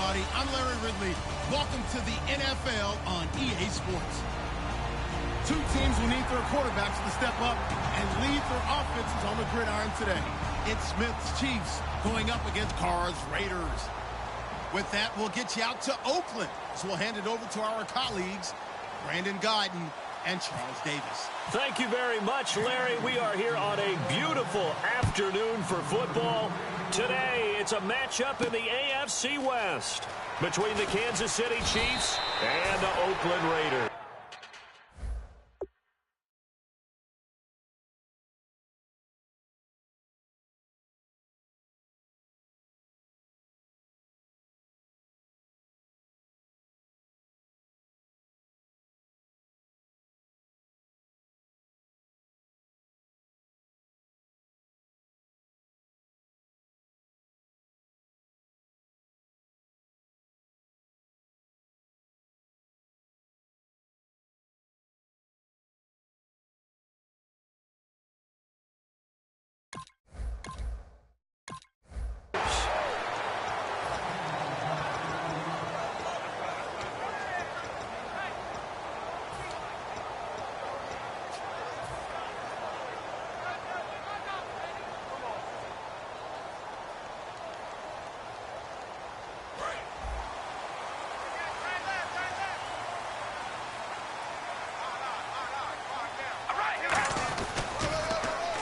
everybody. I'm Larry Ridley. Welcome to the NFL on EA Sports. Two teams will need their quarterbacks to step up and lead their offenses on the gridiron today. It's Smith's Chiefs going up against Carr's Raiders. With that, we'll get you out to Oakland. So we'll hand it over to our colleagues, Brandon Guyton and Charles Davis. Thank you very much, Larry. We are here on a beautiful afternoon for football. Today, it's a matchup in the AFC West between the Kansas City Chiefs and the Oakland Raiders.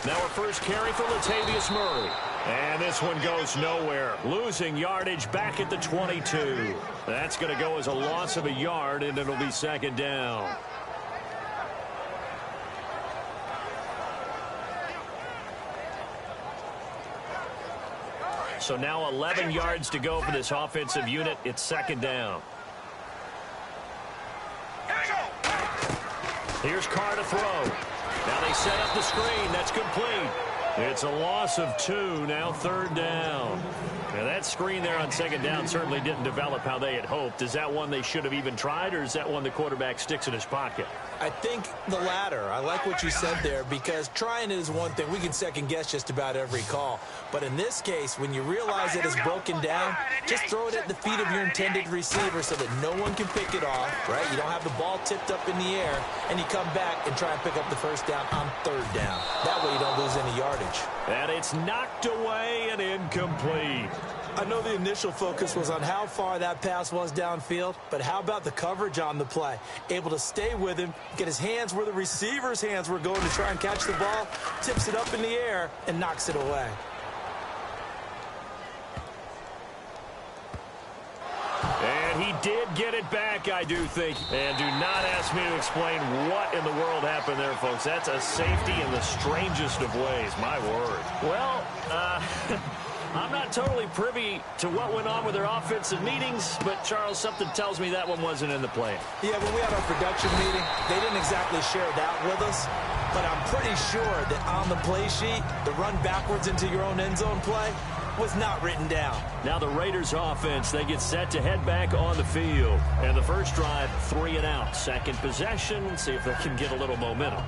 Now our first carry for Latavius Murray. And this one goes nowhere. Losing yardage back at the 22. That's going to go as a loss of a yard, and it'll be second down. So now 11 yards to go for this offensive unit. It's second down. Here's Carr to throw. Now they set up the screen. That's complete. It's a loss of 2. Now third down. Now that screen there on second down certainly didn't develop how they had hoped. Is that one they should have even tried, or is that one the quarterback sticks in his pocket? I think the latter. I like what you said there, because trying it is one thing. We can second guess just about every call. But in this case, when you realize it is broken down, just throw it at the feet of your intended receiver so that no one can pick it off, right? You don't have the ball tipped up in the air, and you come back and try and pick up the first down on third down. That way you don't lose any yardage. And it's knocked away and incomplete. I know the initial focus was on how far that pass was downfield, but how about the coverage on the play? Able to stay with him, get his hands where the receiver's hands were going to try and catch the ball, tips it up in the air, and knocks it away. And he did get it back, I do think. And do not ask me to explain what in the world happened there, folks. That's a safety in the strangest of ways, my word. Well, I'm not totally privy to what went on with their offensive meetings, but, Charles, something tells me that one wasn't in the plan. Yeah, when we had our production meeting, they didn't exactly share that with us, but I'm pretty sure that on the play sheet, the run backwards into your own end zone play was not written down. Now the Raiders offense, they get set to head back on the field. And the first drive, 3 and out. Second possession, see if they can get a little momentum.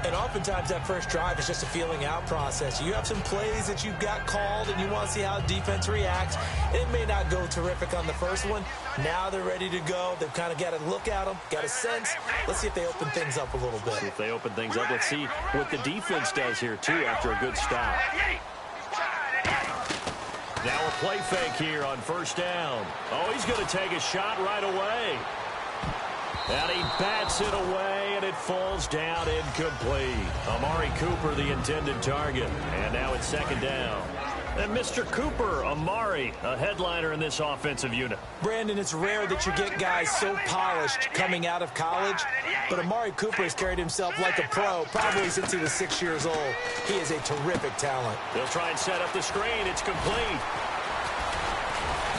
And oftentimes that first drive is just a feeling out process. You have some plays that you've got called and you want to see how the defense reacts. It may not go terrific on the first one. Now they're ready to go. They've kind of got to look at them, got a sense. Let's see if they open things up a little bit. See if they open things up. Let's see what the defense does here, too, after a good stop. Now a play fake here on first down. Oh, he's going to take a shot right away. And he bats it away, and it falls down incomplete. Amari Cooper, the intended target. And now it's second down. And Mr. Cooper, Amari, a headliner in this offensive unit. Brandon, it's rare that you get guys so polished coming out of college, but Amari Cooper has carried himself like a pro probably since he was 6 years old. He is a terrific talent. They'll try and set up the screen. It's complete.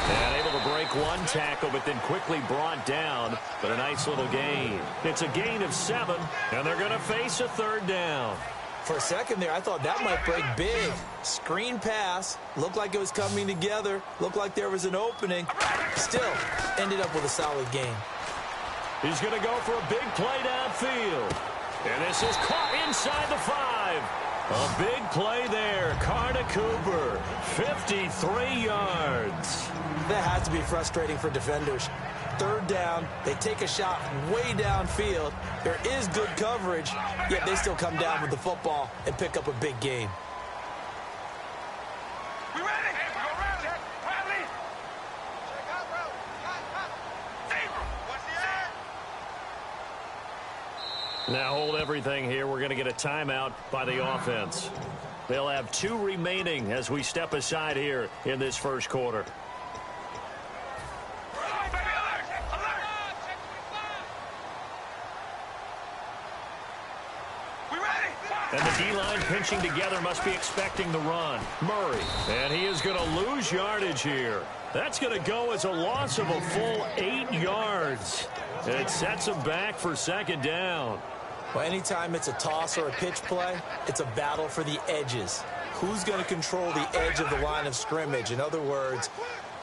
And able to break one tackle, but then quickly brought down. But a nice little gain. It's a gain of 7, and they're going to face a third down. For a second there, I thought that might break big. Screen pass. Looked like it was coming together. Looked like there was an opening. Still, ended up with a solid gain. He's going to go for a big play downfield. And this is caught inside the 5. A big play there. Carter Cooper, 53 yards. That has to be frustrating for defenders. Third down, they take a shot way downfield. There is good coverage, yet they still come down with the football and pick up a big gain. We ready? Ready? Now hold everything here. We're going to get a timeout by the offense. They'll have 2 remaining as we step aside here in this first quarter. And the D-line pinching together must be expecting the run. Murray, and he is going to lose yardage here. That's going to go as a loss of a full 8 yards. And it sets him back for second down. Well, anytime it's a toss or a pitch play, it's a battle for the edges. Who's going to control the edge of the line of scrimmage? In other words,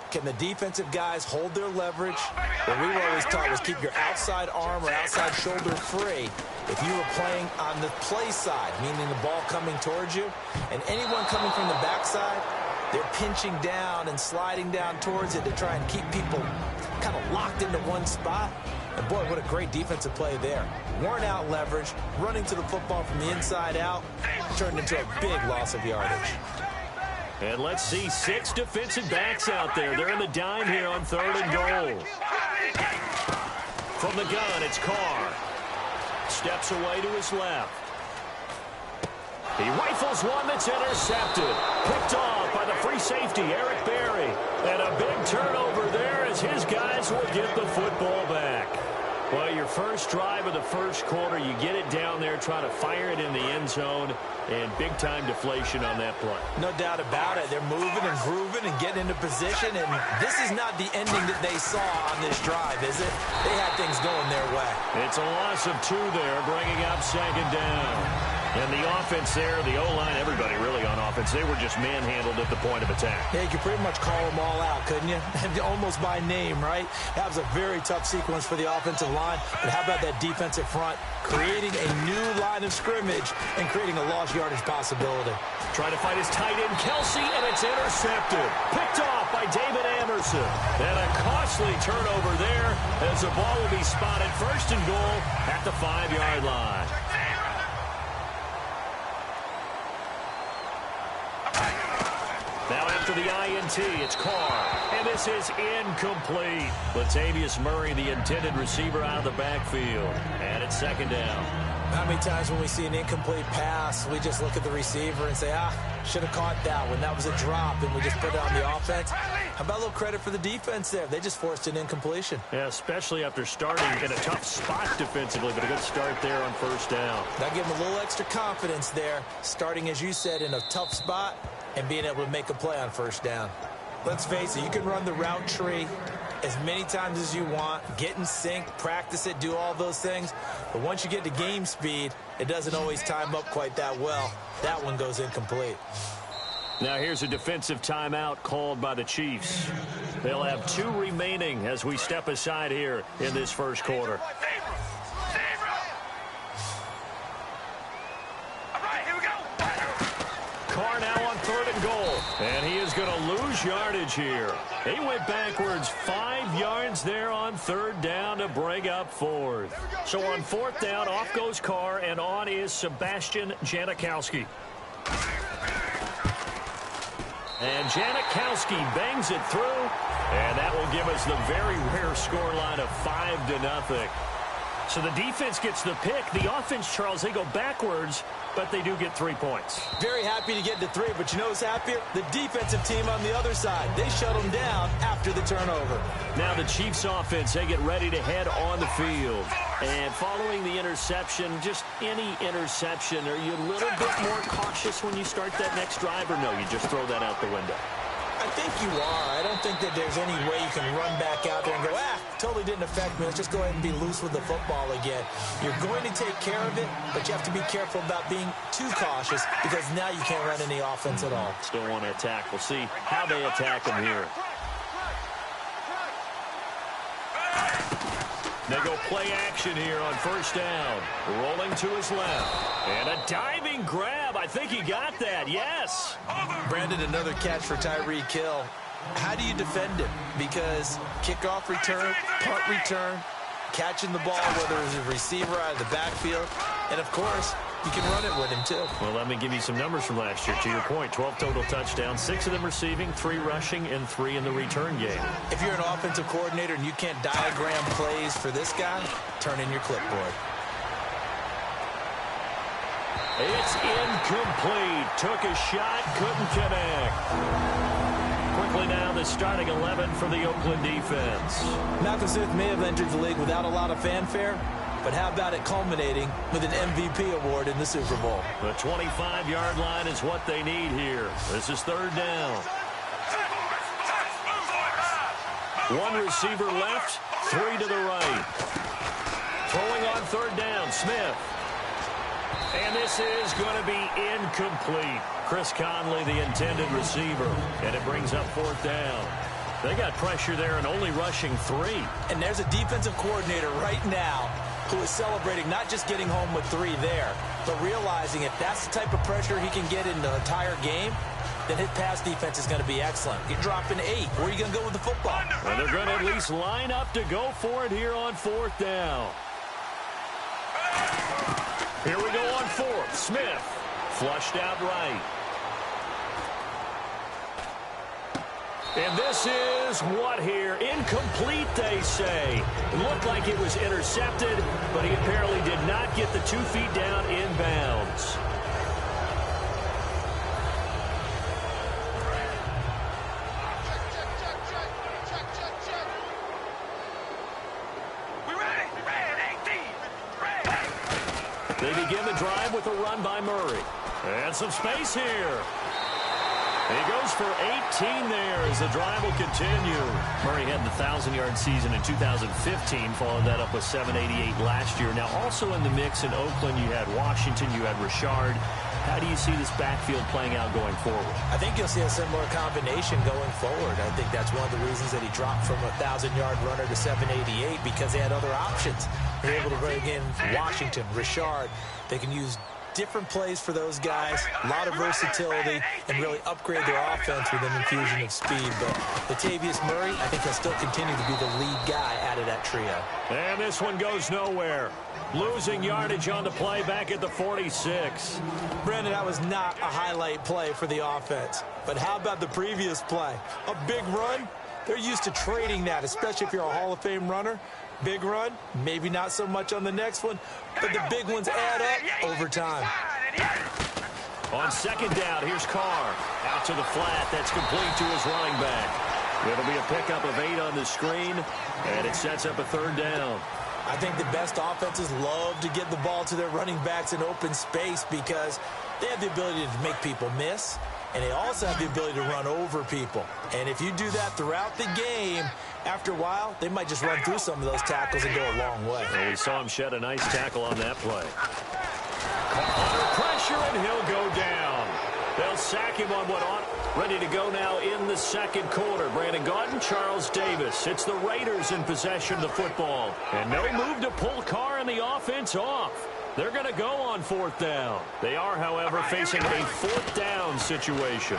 can the defensive guys hold their leverage? What we were always taught was keep your outside arm or outside shoulder free if you were playing on the play side, meaning the ball coming towards you. And anyone coming from the backside, they're pinching down and sliding down towards it to try and keep people kind of locked into one spot. And boy, what a great defensive play there. Worn out leverage, running to the football from the inside out, turned into a big loss of yardage. And let's see 6 defensive backs out there. They're in the dime here on 3rd and goal. From the gun, it's Carr. Steps away to his left. He rifles one that's intercepted. Picked off by the free safety, Eric Berry. And a big turnover there as his guys will get the football back. Well, your first drive of the first quarter, you get it down there, trying to fire it in the end zone, and big-time deflation on that play. No doubt about it. They're moving and grooving and getting into position, and this is not the ending that they saw on this drive, is it? They had things going their way. It's a loss of 2 there, bringing up second down. And the offense there, the O-line, everybody really on offense, they were just manhandled at the point of attack. Yeah, you could pretty much call them all out, couldn't you? Almost by name, right? That was a very tough sequence for the offensive line. But how about that defensive front creating a new line of scrimmage and creating a lost yardage possibility? Trying to fight his tight end, Kelsey, and it's intercepted. Picked off by David Anderson. And a costly turnover there as the ball will be spotted 1st and goal at the 5-yard line. Now after the INT, it's Carr, and this is incomplete. Latavius Murray, the intended receiver, out of the backfield, and it's second down. How many times when we see an incomplete pass, we just look at the receiver and say, should have caught that one. That was a drop, and we just put it on the offense. How about a little credit for the defense there? They just forced an incompletion. Yeah, especially after starting in a tough spot defensively, but a good start there on 1st down. That gave them a little extra confidence there, starting, as you said, in a tough spot and being able to make a play on 1st down. Let's face it, you can run the route tree as many times as you want, get in sync, practice it, do all those things. But once you get to game speed, it doesn't always time up quite that well. That one goes incomplete. Now here's a defensive timeout called by the Chiefs. They'll have 2 remaining as we step aside here in this first quarter. Carr now on 3rd and goal, and he is going to lose yardage here. He went backwards 5 yards there on 3rd down to bring up 4th. So on 4th down, off goes Carr, and on is Sebastian Janikowski. And Janikowski bangs it through, and that will give us the very rare scoreline of 5-0. So the defense gets the pick. The offense, Charles, they go backwards, but they do get 3 points. Very happy to get to 3, but you know who's happier? The defensive team on the other side. They shut them down after the turnover. Now the Chiefs offense, they get ready to head on the field. And following the interception, just any interception, are you a little bit more cautious when you start that next drive, or no, you just throw that out the window? I think you are. I don't think that there's any way you can run back out there and go, totally didn't affect me. Let's just go ahead and be loose with the football again. You're going to take care of it, but you have to be careful about being too cautious because now you can't run any offense at all. Still want to attack. We'll see how they attack them here. They go play action here on first down. Rolling to his left. And a diving grab. I think he got that. Yes. Brandon, another catch for Tyreek Hill. How do you defend him? Because kickoff return, punt return, catching the ball, whether it's a receiver out of the backfield, and, of course, you can run it with him, too. Well, let me give you some numbers from last year. To your point, 12 total touchdowns, 6 of them receiving, 3 rushing, and 3 in the return game. If you're an offensive coordinator and you can't diagram plays for this guy, turn in your clipboard. It's incomplete. Took a shot, couldn't connect. Quickly now, the starting 11 for the Oakland defense. Malcolm Smith may have entered the league without a lot of fanfare, but how about it culminating with an MVP award in the Super Bowl? The 25-yard line is what they need here. This is third down. 1 receiver left, 3 to the right. Throwing on third down, Smith. And this is going to be incomplete. Chris Conley, the intended receiver, and it brings up fourth down. They got pressure there and only rushing 3. And there's a defensive coordinator right now who is celebrating not just getting home with 3 there, but realizing if that's the type of pressure he can get in the entire game, then his pass defense is going to be excellent. You're dropping 8. Where are you going to go with the football? Well, they're going to at least line up to go for it here on fourth down. Here we go on fourth. Smith flushed out right. And this is what here? Incomplete, they say. It looked like it was intercepted, but he apparently did not get the 2 feet down inbounds. They begin the drive with a run by Murray. And some space here. He goes for 18 there as the drive will continue. Murray had the 1,000-yard season in 2015, followed that up with 788 last year. Now, also in the mix in Oakland, you had Washington, you had Richard. How do you see this backfield playing out going forward? I think you'll see a similar combination going forward. I think that's one of the reasons that he dropped from a 1,000-yard runner to 788, because they had other options. They're able to bring in Washington, Richard. They can use different plays for those guys, a lot of versatility, and really upgrade their offense with an infusion of speed. But Latavius Murray, I think he'll still continue to be the lead guy out of that trio. And this one goes nowhere. Losing yardage on the play back at the 46. Brandon, that was not a highlight play for the offense. But how about the previous play? A big run? They're used to trading that, especially if you're a Hall of Fame runner. Big run, maybe not so much on the next one, but the big ones add up over time. On second down, here's Carr. Out to the flat, that's complete to his running back. It'll be a pickup of 8 on the screen, and it sets up a third down. I think the best offenses love to get the ball to their running backs in open space because they have the ability to make people miss, and they also have the ability to run over people. And if you do that throughout the game, after a while, they might just run through some of those tackles and go a long way. Well, we saw him shed a nice tackle on that play. Under pressure, and he'll go down. They'll sack him on what ought. Ready to go now in the second quarter. Brandon Gaudin, Charles Davis. It's the Raiders in possession of the football. And no move to pull Carr and the offense off. They're going to go on fourth down. They are, however, facing a fourth down situation.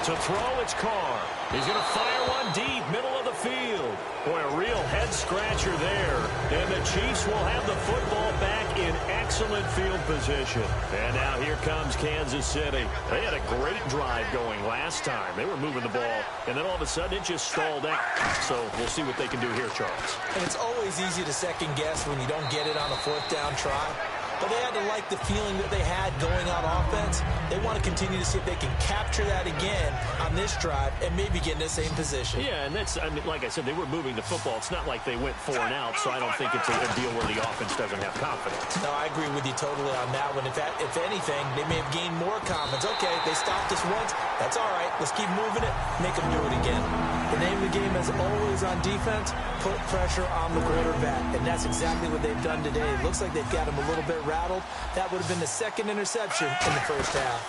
To throw, it's Carr. He's going to fire one deep, middle of the field. Boy, a real head-scratcher there. And the Chiefs will have the football back in excellent field position. And now here comes Kansas City. They had a great drive going last time. They were moving the ball, and then all of a sudden it just stalled out. So we'll see what they can do here, Charles. And it's always easy to second-guess when you don't get it on a fourth down try. But they had to like the feeling that they had going on offense. They want to continue to see if they can capture that again on this drive and maybe get in the same position. Yeah, and that's, I mean, like I said, they were moving the football. It's not like they went 4 and out, so I don't think it's a deal where the offense doesn't have confidence. No, I agree with you totally on that one. If anything, they may have gained more confidence. Okay, they stopped us once. That's all right. Let's keep moving it. Make them do it again. The name of the game is always on defense, put pressure on the quarterback. And that's exactly what they've done today. It looks like they've got him a little bit rattled. That would have been the second interception in the first half.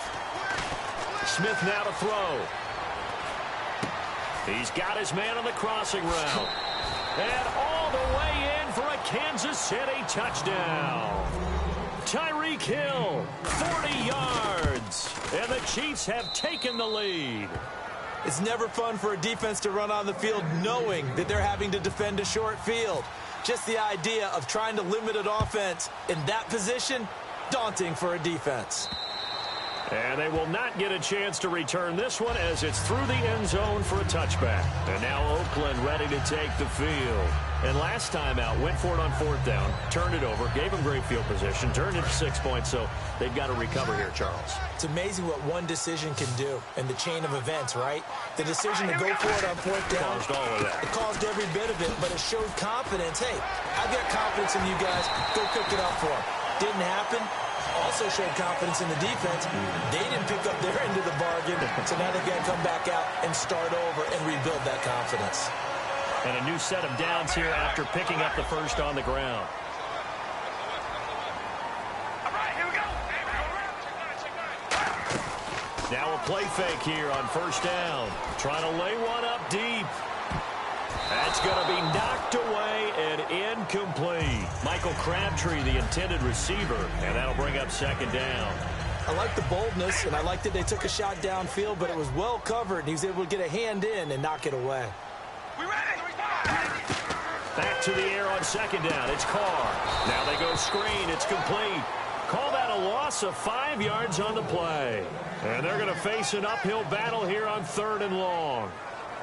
Smith now to throw. He's got his man on the crossing route. And all the way in for a Kansas City touchdown. Tyreek Hill, 40 yards. And the Chiefs have taken the lead. It's never fun for a defense to run on the field knowing that they're having to defend a short field. Just the idea of trying to limit an offense in that position, daunting for a defense. And they will not get a chance to return this one as it's through the end zone for a touchback. And now Oakland ready to take the field. And last time out, went for it on fourth down, turned it over, gave them great field position, turned it to 6 points, so they've got to recover here, Charles. It's amazing what one decision can do in the chain of events, right? The decision to go for it on fourth down. Caused all of that. It caused every bit of it, but it showed confidence. Hey, I've got confidence in you guys. Go pick it up for them. Didn't happen. Also showed confidence in the defense. They didn't pick up their end of the bargain, so now they've got to come back out and start over and rebuild that confidence. And a new set of downs here after picking up the first on the ground. All right, here we go. Now a play fake here on first down. Trying to lay one up deep. That's going to be knocked away and incomplete. Michael Crabtree, the intended receiver, and that'll bring up second down. I like the boldness, and I like that they took a shot downfield, but it was well covered, and he was able to get a hand in and knock it away. We ready? Back to the air on second down. It's Carr. Now they go screen. It's complete. Call that a loss of 5 yards on the play. And they're going to face an uphill battle here on third and long.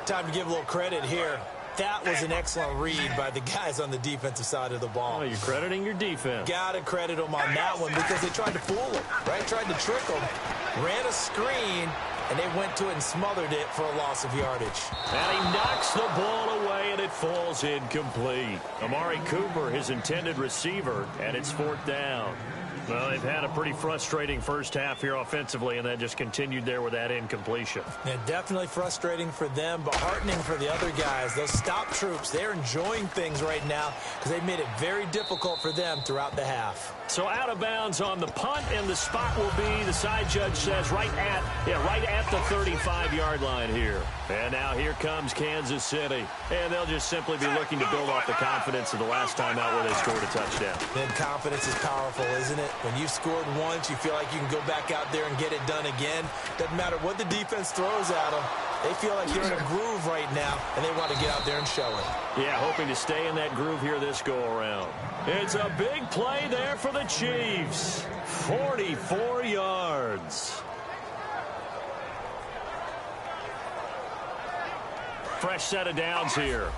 Time to give a little credit here. That was an excellent read by the guys on the defensive side of the ball. Oh, you're crediting your defense. Got to credit them on that one because they tried to fool him, right? Tried to trick him. Ran a screen, and they went to it and smothered it for a loss of yardage. And he knocks the ball away, and it falls incomplete. Amari Cooper, his intended receiver, and it's fourth down. Well, they've had a pretty frustrating first half here offensively, and that just continued there with that incompletion. Yeah, definitely frustrating for them, but heartening for the other guys. Those stop troops, they're enjoying things right now because they've made it very difficult for them throughout the half. So out of bounds on the punt, and the spot will be, the side judge says, right at the 35-yard line here. And now here comes Kansas City. And they'll just simply be looking to build off the confidence of the last time out where they scored a touchdown. Then confidence is powerful, isn't it? When you've scored once, you feel like you can go back out there and get it done again. Doesn't matter what the defense throws at them. They feel like they're in a groove right now, and they want to get out there and show it. Yeah, hoping to stay in that groove here this go-around. It's a big play there for the Chiefs. 44 yards. Fresh set of downs here.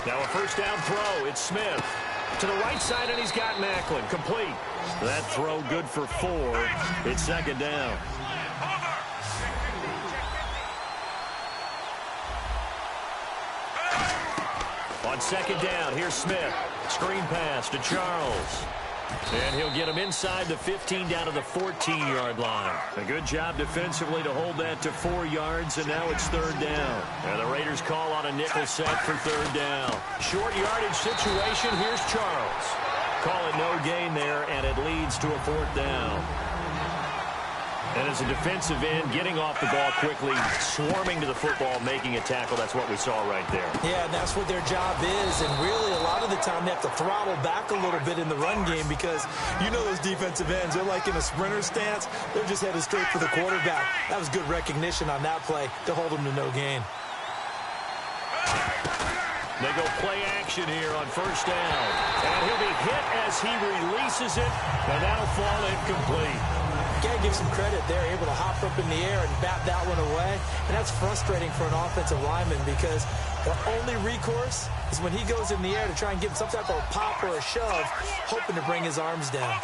Now a first down throw. It's Smith. To the right side, and he's got Macklin. Complete. That throw good for 4. It's second down. On second down, here's Smith. Screen pass to Charles. And he'll get him inside the 15 down to the 14-yard line. A good job defensively to hold that to 4 yards, and now it's third down. And the Raiders call on a nickel set for third down. Short yardage situation. Here's Charles. Call it no gain there, and it leads to a fourth down. And as a defensive end, getting off the ball quickly, swarming to the football, making a tackle, that's what we saw right there. Yeah, and that's what their job is. And really, a lot of the time, they have to throttle back a little bit in the run game because you know those defensive ends, they're like in a sprinter stance. They're just headed straight for the quarterback. That was good recognition on that play to hold them to no gain. They go play action here on first down. And he'll be hit as he releases it, and that'll fall incomplete. Gotta give some credit there, able to hop up in the air and bat that one away. And that's frustrating for an offensive lineman because the only recourse is when he goes in the air to try and get some type of pop or a shove, hoping to bring his arms down.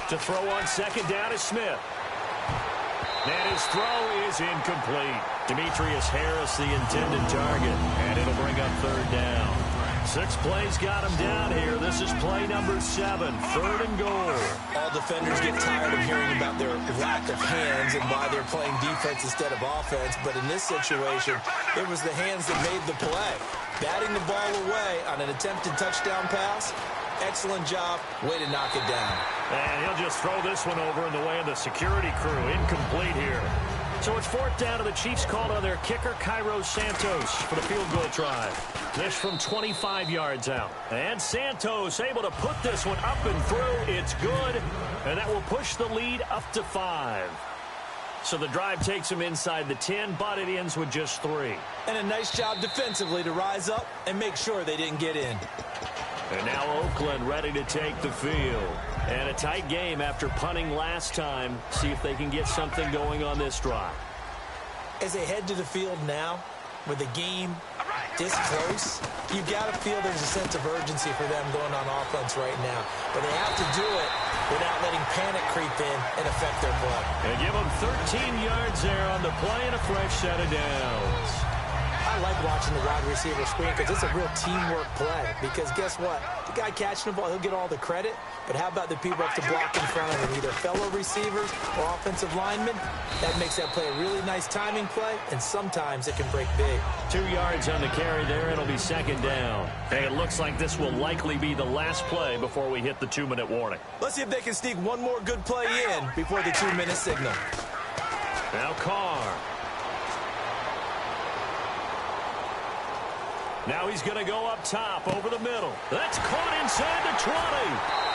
To throw on second down is Smith. And his throw is incomplete. Demetrius Harris, the intended target, and it'll bring up third down. 6 plays got him down here. This is play number 7, 3rd and goal. All defenders get tired of hearing about their lack of hands and why they're playing defense instead of offense. But in this situation, it was the hands that made the play. Batting the ball away on an attempted touchdown pass. Excellent job. Way to knock it down. And he'll just throw this one over in the way of the security crew. Incomplete here. So it's 4th down, and the Chiefs called on their kicker, Cairo Santos, for the field goal try. This from 25 yards out. And Santos able to put this one up and through. It's good, and that will push the lead up to 5. So the drive takes him inside the 10, but it ends with just 3. And a nice job defensively to rise up and make sure they didn't get in. And now Oakland ready to take the field. And a tight game after punting last time. See if they can get something going on this drive. As they head to the field now, with the game this close, you've got to feel there's a sense of urgency for them going on offense right now. But they have to do it without letting panic creep in and affect their play. And give them 13 yards there on the play and a fresh set of downs. I like watching the wide receiver screen because it's a real teamwork play. Because guess what? The guy catching the ball, he'll get all the credit. But how about the people up to block in front of him, either fellow receivers or offensive linemen? That makes that play a really nice timing play, and sometimes it can break big. 2 yards on the carry there. It'll be 2nd down. And it looks like this will likely be the last play before we hit the 2-minute warning. Let's see if they can sneak one more good play in before the 2-minute signal. Now Carr. Now he's going to go up top over the middle. That's caught inside the 20.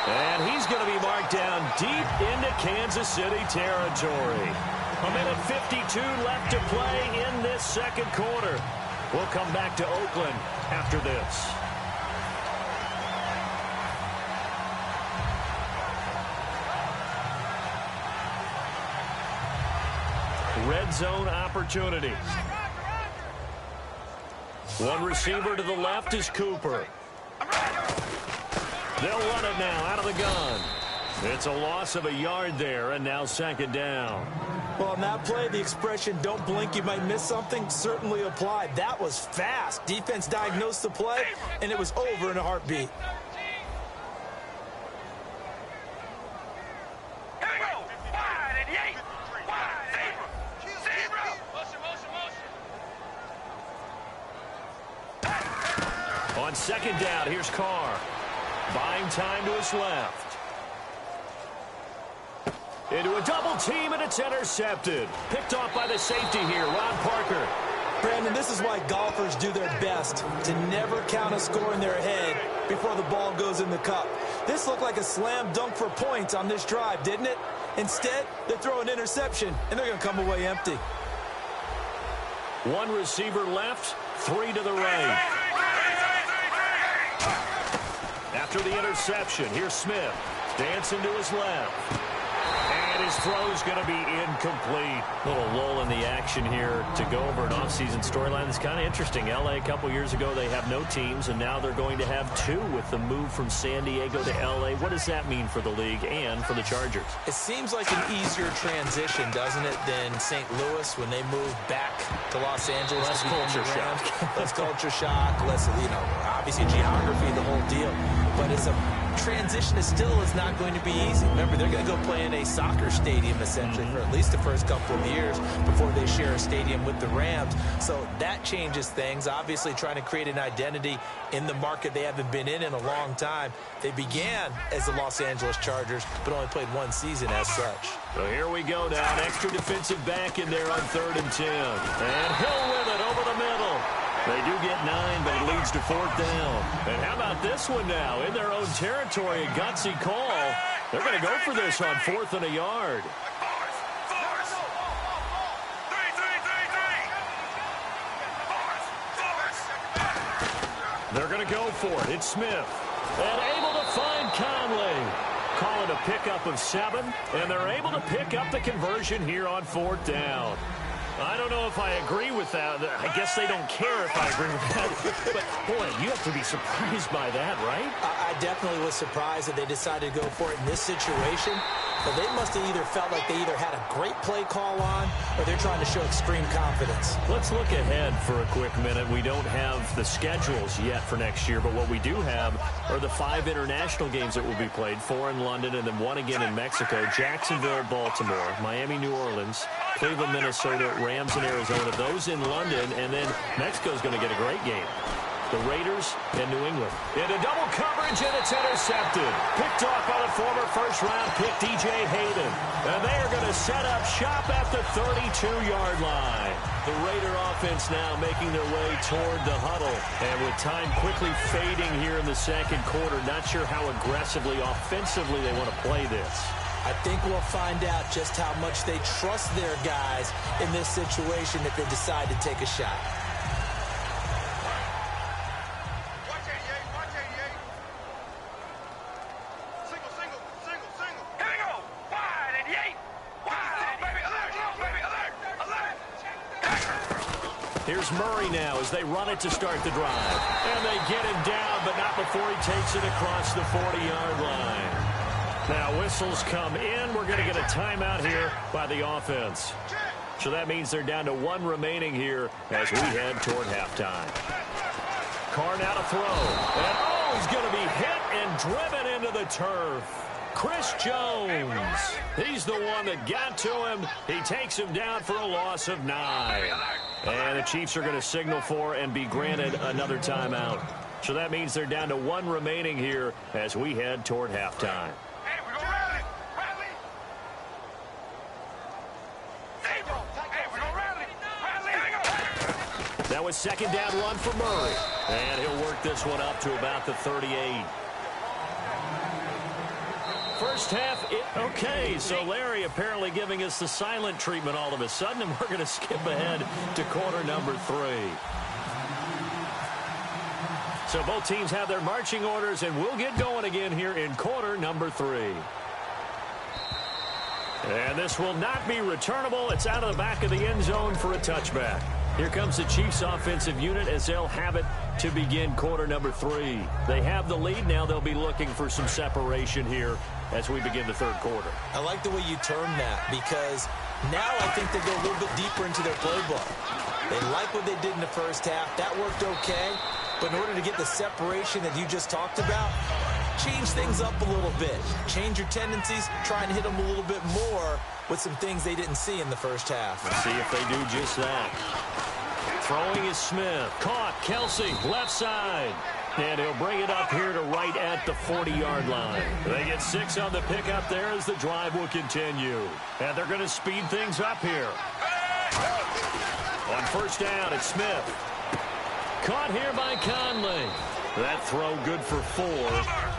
And he's going to be marked down deep into Kansas City territory. 1:52 left to play in this 2nd quarter. We'll come back to Oakland after this. Red zone opportunity. One receiver to the left is Cooper. They'll run it now out of the gun. It's a loss of a yard there, and now 2nd down. Well, on that play, the expression, don't blink, you might miss something, certainly applied. That was fast. Defense diagnosed the play, and it was over in a heartbeat. Here we go. Wide and Yates. Wide. Zebra. Motion. On 2nd down, here's Carr. Buying time to his left. Into a double team, and it's intercepted. Picked off by the safety here, Ron Parker. Brandon, this is why golfers do their best to never count a score in their head before the ball goes in the cup. This looked like a slam dunk for points on this drive, didn't it? Instead, they throw an interception, and they're going to come away empty. 1 receiver left, 3 to the right. After the interception, here's Smith. Dancing to his left. And his throw's going to be incomplete. Little lull in the action here to go over an offseason storyline that's kind of interesting. L.A. a couple years ago, they have no teams, and now they're going to have 2 with the move from San Diego to L.A. What does that mean for the league and for the Chargers? It seems like an easier transition, doesn't it, than St. Louis when they moved back to Los Angeles. Less culture shock. Less culture shock, less, obviously geography, the whole deal. But it's a transition that still is not going to be easy. Remember, they're going to go play in a soccer stadium, essentially, for at least the first couple of years before they share a stadium with the Rams. So that changes things. Obviously, trying to create an identity in the market they haven't been in a long time. They began as the Los Angeles Chargers, but only played 1 season as such. So here we go now. An extra defensive back in there on 3rd and 10. And Hill with it over the middle. They do get 9, but it leads to 4th down. And how about this one now? In their own territory, a gutsy call. They're going to go for this on 4th and a yard. They're going to go for it. It's Smith. And able to find Conley. Call it a pickup of 7, and they're able to pick up the conversion here on 4th down. I don't know if I agree with that. I guess they don't care if I agree with that. But, boy, you have to be surprised by that, right? I definitely was surprised that they decided to go for it in this situation. But they must have either felt like they either had a great play call on or they're trying to show extreme confidence. Let's look ahead for a quick minute. We don't have the schedules yet for next year, but what we do have are the 5 international games that will be played, 4 in London and then 1 again in Mexico, Jacksonville, Baltimore, Miami, New Orleans, Cleveland, Minnesota, Rams in Arizona. Those in London, and then Mexico's going to get a great game. The Raiders and New England. Into double coverage, and it's intercepted. Picked off by the former first-round pick, DJ Hayden. And they are going to set up shop at the 32-yard line. The Raider offense now making their way toward the huddle. And with time quickly fading here in the second quarter, not sure how aggressively, offensively they want to play this. I think we'll find out just how much they trust their guys in this situation if they decide to take a shot. Here's Murray now as they run it to start the drive. And they get him down, but not before he takes it across the 40-yard line. Now whistles come in. We're going to get a timeout here by the offense. So that means they're down to 1 remaining here as we head toward halftime. Carr now to throw. And he's going to be hit and driven into the turf. Chris Jones. He's the one that got to him. He takes him down for a loss of 9. And the Chiefs are going to signal for and be granted another timeout. So that means they're down to 1 remaining here as we head toward halftime. Hey, we're gonna rally. Rally. Hey, we're gonna rally. Rally. That was second down run for Murray. And he'll work this one up to about the 38. First half, okay, so Larry apparently giving us the silent treatment all of a sudden, and we're going to skip ahead to quarter number 3. So both teams have their marching orders, and we'll get going again here in quarter number 3. And this will not be returnable. It's out of the back of the end zone for a touchback. Here comes the Chiefs offensive unit as they'll have it to begin quarter number 3. They have the lead. Now they'll be looking for some separation here as we begin the third quarter. I like the way you term that because now I think they go a little bit deeper into their playbook. They like what they did in the first half. That worked okay. But in order to get the separation that you just talked about, change things up a little bit. Change your tendencies. Try and hit them a little bit more with some things they didn't see in the first half. Let's see if they do just that. Throwing is Smith. Caught. Kelsey, left side. And he'll bring it up here to right at the 40-yard line. They get 6 on the pickup there as the drive will continue. And they're going to speed things up here. On first down, it's Smith. Caught here by Conley. That throw good for 4.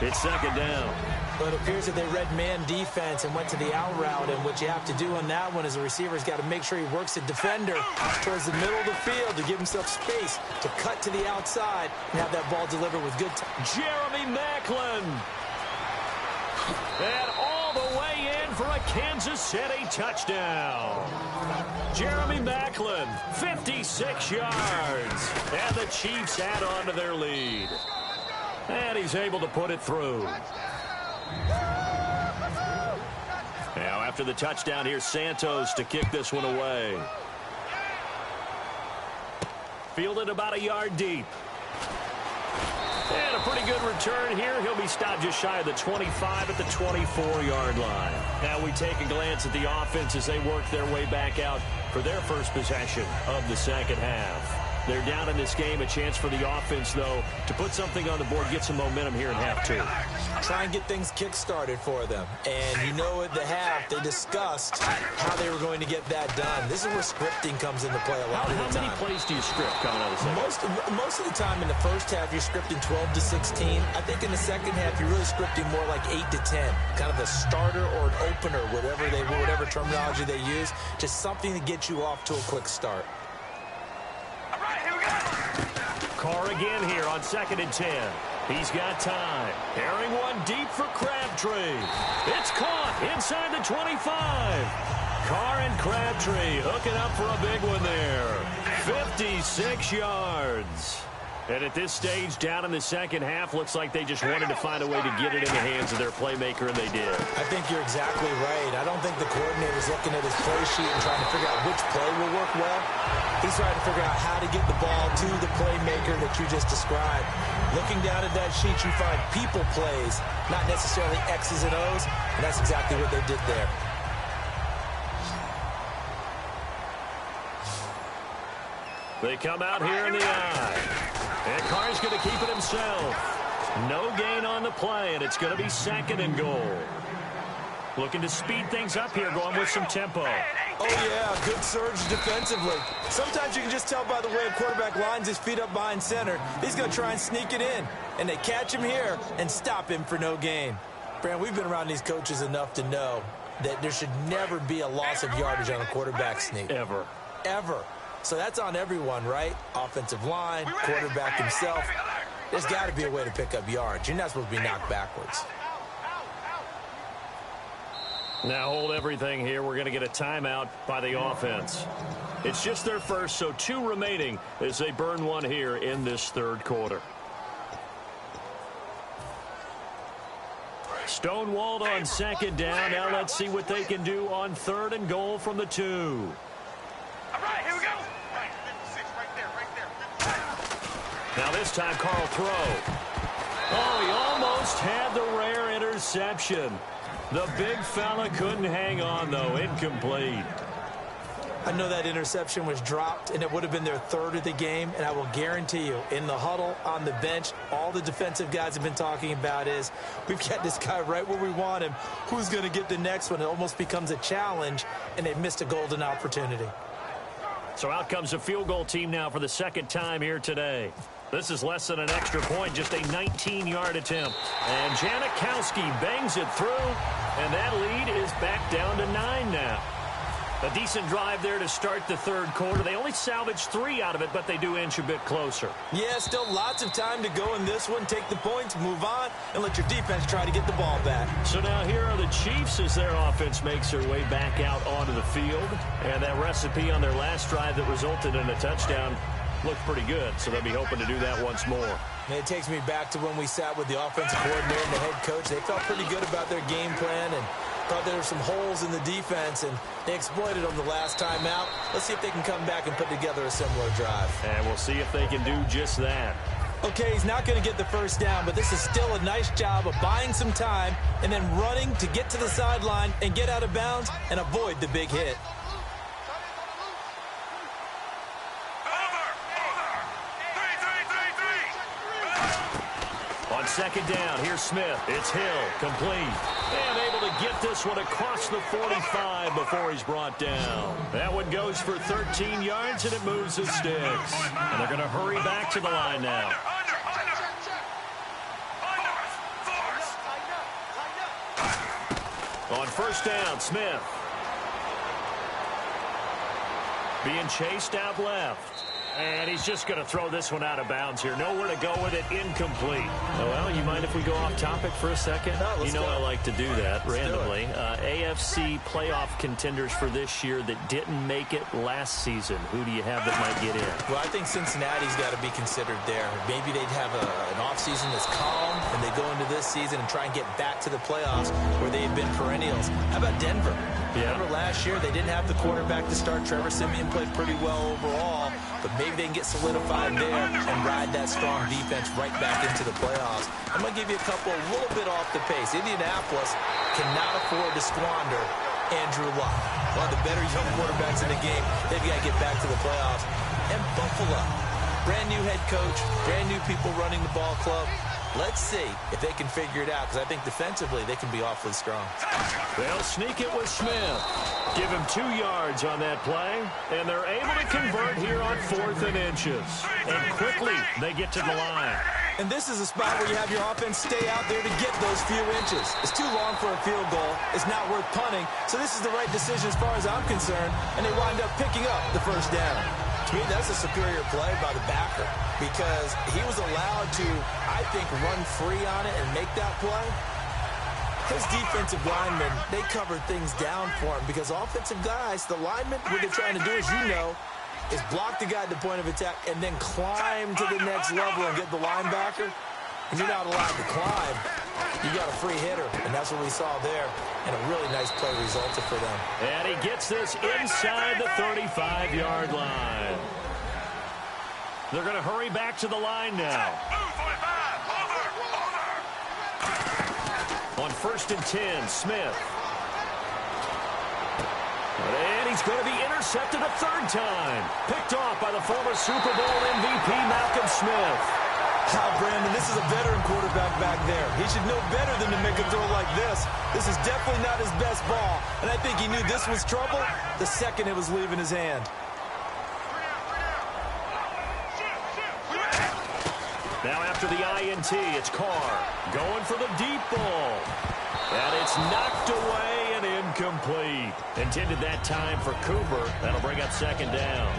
It's second down. But it appears that they read man defense and went to the out route, and what you have to do on that one is the receiver's got to make sure he works the defender towards the middle of the field to give himself space to cut to the outside and have that ball delivered with good time. Jeremy Maclin. And all the way in for a Kansas City touchdown. Jeremy Maclin, 56 yards. And the Chiefs add on to their lead. And he's able to put it through. Now after the touchdown, here's Santos to kick this one away. Fielded about a yard deep. And a pretty good return here. He'll be stopped just shy of the 25 at the 24-yard line. Now we take a glance at the offense as they work their way back out for their first possession of the second half. They're down in this game. A chance for the offense, though, to put something on the board, get some momentum here in half 2. Try and get things kick-started for them. And you know at the half, they discussed how they were going to get that done. This is where scripting comes into play a lot of the time. How many plays do you script coming out of the second? Most of the time in the first half, you're scripting 12 to 16. I think in the second half, you're really scripting more like 8 to 10. Kind of a starter or an opener, whatever terminology they use. Just something to get you off to a quick start. Carr again here on 2nd and 10. He's got time. Airing one deep for Crabtree. It's caught inside the 25. Carr and Crabtree hooking up for a big one there. 56 yards. And at this stage, down in the second half, looks like they just wanted to find a way to get it in the hands of their playmaker, and they did. I think you're exactly right. I don't think the coordinator's looking at his play sheet and trying to figure out which play will work well. He's trying to figure out how to get the ball to the playmaker that you just described. Looking down at that sheet, you find people plays, not necessarily X's and O's, and that's exactly what they did there. They come out here in the eye. And Carr's going to keep it himself. No gain on the play, and it's going to be second and goal. Looking to speed things up here, going with some tempo. Oh, yeah, good surge defensively. Sometimes you can just tell by the way a quarterback lines his feet up behind center. He's going to try and sneak it in, and they catch him here and stop him for no gain. Brand, we've been around these coaches enough to know that there should never be a loss of yardage on a quarterback sneak. Ever. Ever. So that's on everyone, right? Offensive line, quarterback himself. There's got to be a way to pick up yards. You're not supposed to be knocked backwards. Now hold everything here. We're going to get a timeout by the offense. It's just their first, so 2 remaining as they burn one here in this third quarter. Stonewalled on second down. Now let's see what they can do on third and goal from the 2. All right, here we go. Now this time, Carl throw. Oh, he almost had the rare interception. The big fella couldn't hang on, though. Incomplete. I know that interception was dropped, and it would have been their third of the game, and I will guarantee you, in the huddle, on the bench, all the defensive guys have been talking about is, we've got this guy right where we want him. Who's going to get the next one? It almost becomes a challenge, and they've missed a golden opportunity. So out comes a field goal team now for the second time here today. This is less than an extra point, just a 19-yard attempt. And Janikowski bangs it through, and that lead is back down to 9 now. A decent drive there to start the third quarter. They only salvaged 3 out of it, but they do inch a bit closer. Yeah, still lots of time to go in this one. Take the points, move on, and let your defense try to get the ball back. So now here are the Chiefs as their offense makes their way back out onto the field. And that recipe on their last drive that resulted in a touchdown looked pretty good, so they'll be hoping to do that once more. And it takes me back to when we sat with the offensive coordinator and the head coach. They felt pretty good about their game plan and thought there were some holes in the defense, and they exploited them the last time out. Let's see if they can come back and put together a similar drive. And we'll see if they can do just that. Okay, he's not going to get the first down, but this is still a nice job of buying some time and then running to get to the sideline and get out of bounds and avoid the big hit. On second down, here's Smith. It's Hill, complete. And able to get this one across the 45 before he's brought down. That one goes for 13 yards, and it moves the sticks. And they're going to hurry back to the line now. On first down, Smith. Being chased out left. And he's just going to throw this one out of bounds here. Nowhere to go with it. Incomplete. Oh, well, you mind if we go off topic for a second? No, you know I like to do that randomly. AFC playoff contenders for this year that didn't make it last season. Who do you have that might get in? Well, I think Cincinnati's got to be considered there. Maybe they'd have an offseason that's calm, and they go into this season and try and get back to the playoffs where they've been perennials. How about Denver? Yeah. Remember last year they didn't have the quarterback to start. Trevor Siemian played pretty well overall, but maybe they can get solidified there and ride that strong defense right back into the playoffs. I'm going to give you a couple a little bit off the pace. Indianapolis cannot afford to squander Andrew Luck, one of the better young quarterbacks in the game. They've got to get back to the playoffs. And Buffalo, brand new head coach, brand new people running the ball club. Let's see if they can figure it out, because I think defensively they can be awfully strong. They'll sneak it with Smith. Give him 2 yards on that play, and they're able to convert here on 4th and inches. And quickly they get to the line. And this is a spot where you have your offense stay out there to get those few inches. It's too long for a field goal. It's not worth punting. So this is the right decision as far as I'm concerned, and they wind up picking up the first down. To me, that's a superior play by the backer, because he was allowed to, I think, run free on it and make that play. His defensive linemen, they covered things down for him, because offensive guys, the linemen, what they're trying to do is, is block the guy at the point of attack and then climb to the next level and get the linebacker. And you're not allowed to climb. You got a free hitter, and that's what we saw there. And a really nice play resulted for them. And he gets this inside the 35-yard line. They're going to hurry back to the line now. On 1st and 10, Smith. And he's going to be intercepted a 3rd time. Picked off by the former Super Bowl MVP, Malcolm Smith. Brandon, this is a veteran quarterback back there. He should know better than to make a throw like this. This is definitely not his best ball, and I think he knew this was trouble the second it was leaving his hand. Now after the INT, it's Carr going for the deep ball. And it's knocked away and incomplete. Intended that time for Cooper. That'll bring up 2nd down.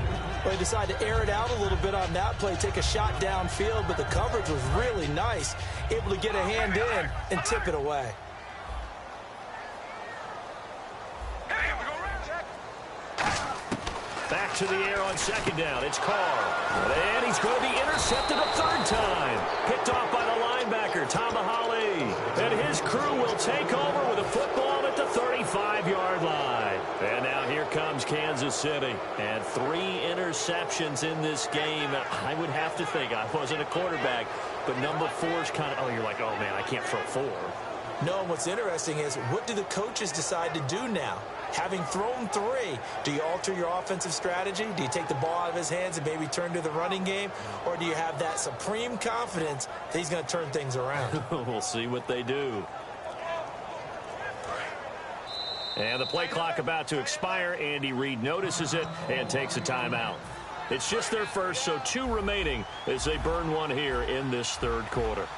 Well, he decided to air it out a little bit on that play, take a shot downfield, but the coverage was really nice. Able to get a hand in and tip it away. Back to the air on 2nd down. It's Carr. And he's going to be intercepted a 3rd time. Picked off by the linebacker, Tamahali. And his crew will take over with a football at the 35-yard line. And now here comes Kansas City. And 3 interceptions in this game. I would have to think, I wasn't a quarterback, but number 4's kind of, you're like, oh, man, I can't throw 4. No, and what's interesting is, what do the coaches decide to do now? Having thrown 3, do you alter your offensive strategy? Do you take the ball out of his hands and maybe turn to the running game? Or do you have that supreme confidence that he's going to turn things around? We'll see what they do. And the play clock about to expire. Andy Reid notices it and takes a timeout. It's just their first, so 2 remaining as they burn 1 here in this 3rd quarter.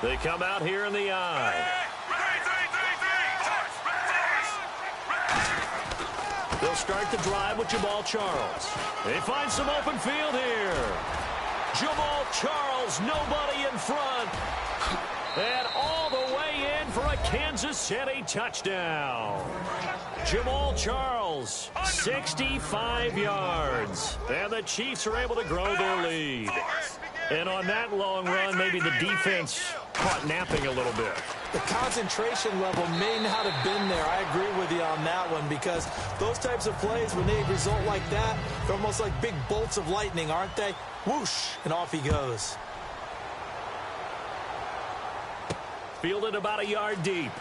They come out here in the eye. They'll start the drive with Jamal Charles. They find some open field here. Jamal Charles, nobody in front. And all the way in for a Kansas City touchdown. Jamal Charles, 65 yards. And the Chiefs are able to grow their lead. And on that long run, maybe the defense caught napping a little bit. The concentration level may not have been there. I agree with you on that one, because those types of plays, when they result like that, they're almost like big bolts of lightning, aren't they? Whoosh, and off he goes. Fielded about a yard deep.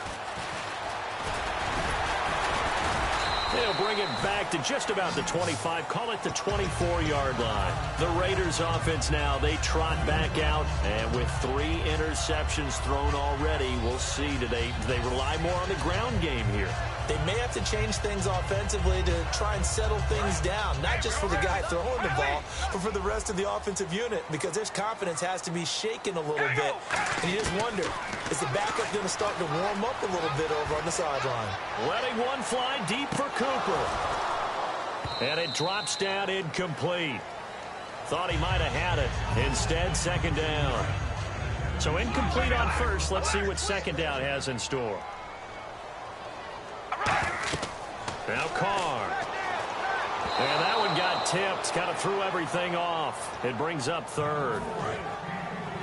They'll bring it back to just about the 25, call it the 24-yard line. The Raiders offense now, they trot back out, and with 3 interceptions thrown already, we'll see, do they rely more on the ground game here? They may have to change things offensively to try and settle things down, not just for the guy throwing the ball, but for the rest of the offensive unit, because their confidence has to be shaken a little bit. And you just wonder, is the backup going to start to warm up a little bit over on the sideline? Letting one fly deep for Cooper. And it drops down incomplete. Thought he might have had it. Instead, 2nd down. So incomplete on 1st. Let's see what 2nd down has in store. Now Carr. And that one got tipped. Kind of threw everything off. It brings up 3rd.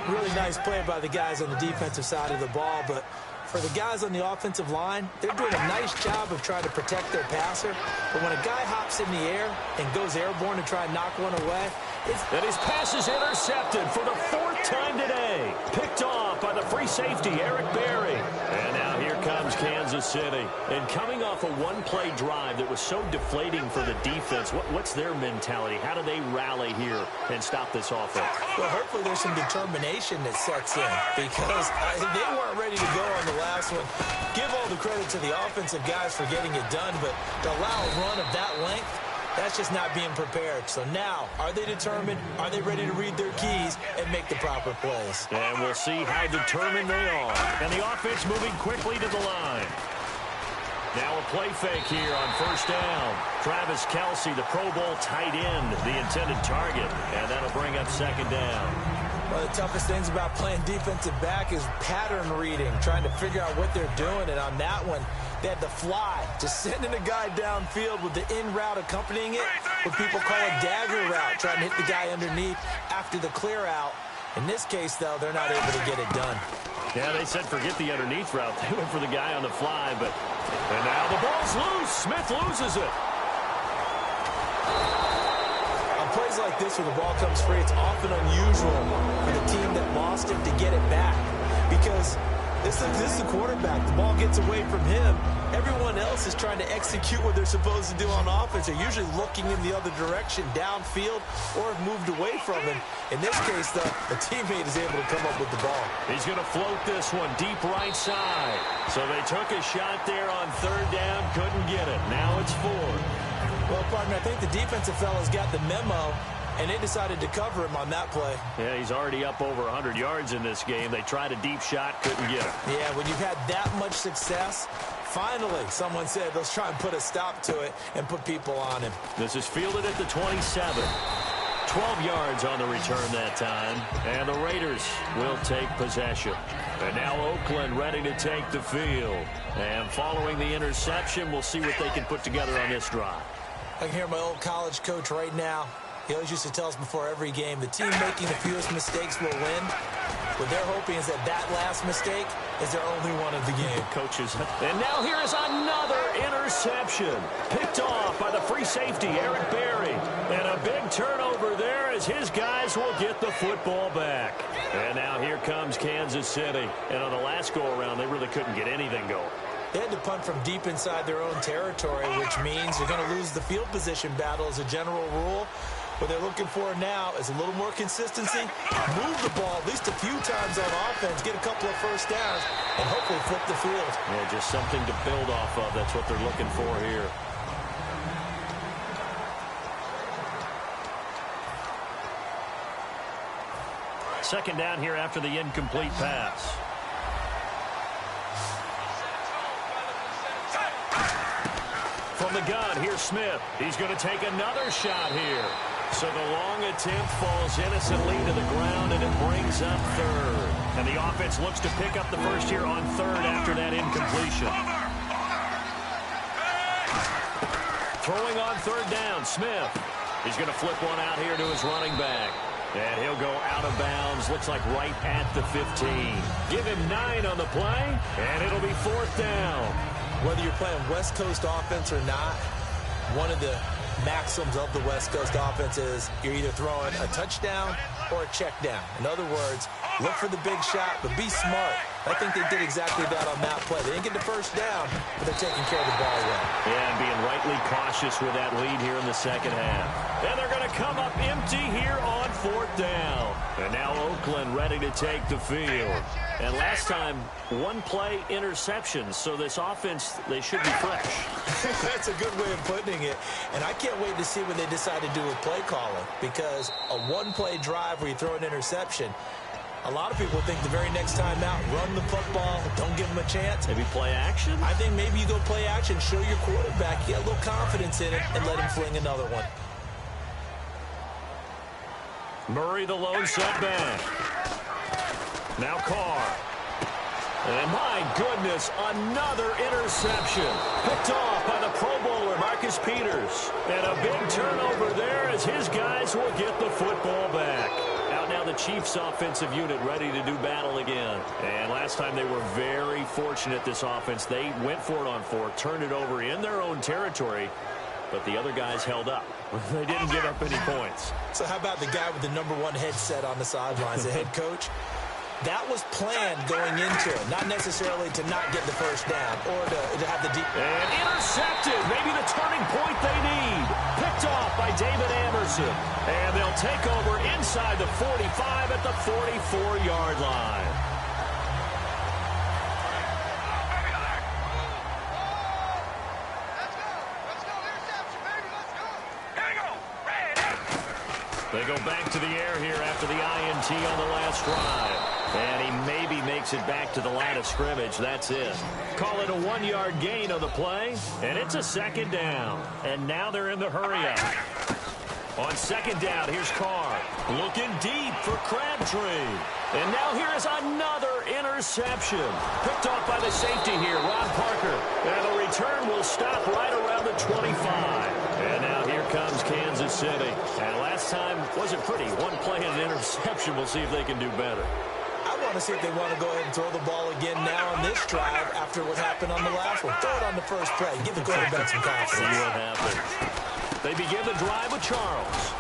Really nice play by the guys on the defensive side of the ball, but for the guys on the offensive line, they're doing a nice job of trying to protect their passer. But when a guy hops in the air and goes airborne to try and knock one away, and his pass is intercepted for the 4th time today. Picked off by the free safety, Eric Berry. And now here comes Kansas City. And coming off a 1-play drive that was so deflating for the defense, what's their mentality? How do they rally here and stop this offense? Well, hopefully there's some determination that sets in, because they weren't ready to go on the last one. Give all the credit to the offensive guys for getting it done, but to allow a run of that length, that's just not being prepared. So now, are they determined? Are they ready to read their keys and make the proper plays? And we'll see how determined they are. And the offense moving quickly to the line. Now a play fake here on 1st down. Travis Kelce, the Pro Bowl tight end, the intended target. And that'll bring up 2nd down. One of the toughest things about playing defensive back is pattern reading, trying to figure out what they're doing. And on that one, They had the fly, just sending a guy downfield with the in route accompanying it, what people call a dagger route, trying to hit the guy underneath after the clear out. In this case, though, they're not able to get it done. Yeah, they said forget the underneath route. They went for the guy on the fly, but... And now the ball's loose. Smith loses it. On plays like this where the ball comes free, it's often unusual for the team that lost it to get it back. Because this is the quarterback. The ball gets away from him. Everyone else is trying to execute what they're supposed to do on offense. They're usually looking in the other direction, downfield, or have moved away from him. In this case, though, a teammate is able to come up with the ball. He's going to float this one deep right side. So they took a shot there on third down, couldn't get it. Now it's fourth. Well, partner, I think the defensive fellas got the memo, and they decided to cover him on that play. Yeah, he's already up over 100 yards in this game. They tried a deep shot, couldn't get it. Yeah, when you've had that much success, finally, someone said, let's try and put a stop to it and put people on him. This is fielded at the 27. 12 yards on the return that time. And the Raiders will take possession. And now Oakland ready to take the field. And following the interception, we'll see what they can put together on this drive. I can hear my old college coach right now. He always used to tell us before every game, the team making the fewest mistakes will win. What they're hoping is that that last mistake is their only one of the game. Coaches. And now here is another interception. Picked off by the free safety, Eric Berry. And a big turnover there as his guys will get the football back. And now here comes Kansas City. And on the last go-around, they really couldn't get anything going. They had to punt from deep inside their own territory, which means you're going to lose the field position battle as a general rule. What they're looking for now is a little more consistency, move the ball at least a few times on offense, get a couple of first downs, and hopefully flip the field. Yeah, just something to build off of. That's what they're looking for here. Second down here after the incomplete pass. From the gun, here's Smith. He's going to take another shot here. So the long attempt falls innocently to the ground, and it brings up third. And the offense looks to pick up the first here on third after that incompletion. Throwing on third down, Smith. He's going to flip one out here to his running back. And he'll go out of bounds, looks like right at the 15. Give him 9 on the play, and it'll be fourth down. Whether you're playing West Coast offense or not, one of the maxims of the West Coast offense is you're either throwing a touchdown or a check down. In other words, look for the big shot, but be smart. I think they did exactly that on that play. They didn't get the first down, but they're taking care of the ball well. Yeah, and being rightly cautious with that lead here in the second half. And they're going to come up empty here on fourth down. And now Oakland ready to take the field. And last time, one play interceptions. So this offense, they should be fresh. That's a good way of putting it. And I can't wait to see what they decide to do with play calling. Because a one-play drive where you throw an interception, a lot of people think the very next time out, run the football, don't give them a chance. Maybe play action? I think maybe you go play action, show your quarterback, get a little confidence in it, and let him fling another one. Murray the lone setback. Now Carr. And my goodness, another interception. Picked off by the Pro Bowler, Marcus Peters. And a big turnover there as his guys will get the football back. Out now the Chiefs offensive unit ready to do battle again. And last time they were very fortunate, this offense. They went for it on 4, turned it over in their own territory, but the other guys held up. They didn't give up any points. So how about the guy with the #1 headset on the sidelines, the head coach? That was planned going into it, not necessarily to not get the first down or to have the deep. And intercepted, maybe the turning point they need. Picked off by David Anderson. And they'll take over inside the 45 at the 44-yard line. They go back to the air here after the INT on the last drive. And he maybe makes it back to the line of scrimmage. That's it. Call it a 1-yard gain on the play. And it's a second down. And now they're in the hurry-up. On second down, here's Carr. Looking deep for Crabtree. And now here is another interception. Picked off by the safety here, Ron Parker. And the return will stop right around the 25. And now here comes Kansas City. And last time wasn't pretty. One play and an interception. We'll see if they can do better. I want to see if they want to go ahead and throw the ball again now on this drive after what happened on the last one. Throw it on the first play. Give the quarterback some confidence. See what happens. They begin the drive with Charles.